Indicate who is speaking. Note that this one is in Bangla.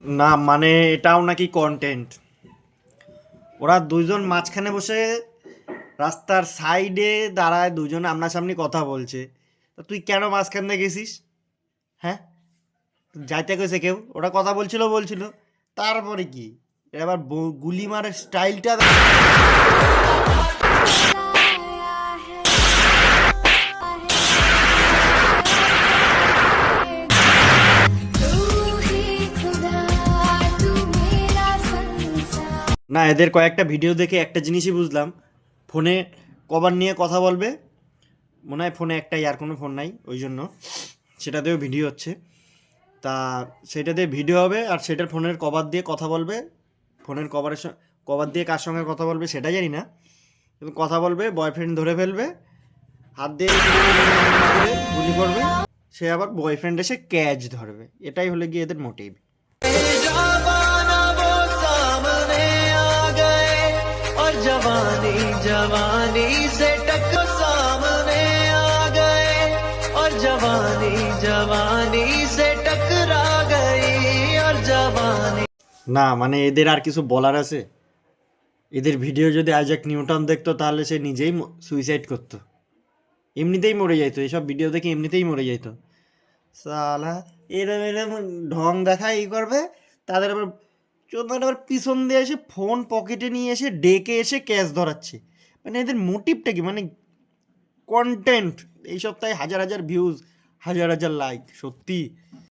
Speaker 1: না মানে এটাও নাকি কন্টেন্ট। ওরা দুইজন মাঝখানে বসে রাস্তার সাইডে দাঁড়ায়, দুজন আমনাসামনি কথা বলছে। তো তুই কেন মাঝখানে গেছিস? হ্যাঁ, যাইতে কইছে কেউ, ওরা কথা বলছিল বলছিল, তারপরে কি এবার গুলি মারার স্টাইলটা না। এদের কয়েকটা ভিডিও দেখে একটা জিনিসই বুঝলাম, ফোনে কভার নিয়ে কথা বলবে, মনে হয় ফোনে একটাই, আর কোনো ফোন নাই, ওই জন্য সেটাতেও ভিডিও হচ্ছে। তা সেটাতে ভিডিও হবে আর সেটার ফোনের কভার দিয়ে কথা বলবে। ফোনের কভার দিয়ে কার সঙ্গে কথা বলবে সেটা জানি না, কিন্তু কথা বলবে, বয়ফ্রেন্ড ধরে ফেলবে, হাত দিয়ে গুলি করবে, সে আবার বয়ফ্রেন্ড এসে ক্যাচ ধরবে। এটাই হলে গিয়ে এদের মোটিভ।
Speaker 2: जवानी जवानी से टक सामने आ गए और जवानी जवानी से टकरा गई और जवानी।
Speaker 1: না মানে এদের আর কিছু বলার আছে? এদের ভিডিও যদি আইজাক নিউটন দেখতো তাহলে সে নিজেই সুইসাইড করতো, এমনিতেই মরে যাইতো। এইসব ভিডিও দেখে এমনিতেই মরে যাইতো। সালা এরম এরম ঢং দেখা ই করবে, তাদের আবার চোদ্দাটা আবার পিছন দিয়ে এসে ফোন পকেটে নিয়ে এসে ডেকে এসে ক্যাচ ধরাচ্ছে। মানে এদের মোটিভটা কি? মানে কন্টেন্ট। এই সপ্তাহে হাজার হাজার ভিউজ, হাজার হাজার লাইক, সত্যি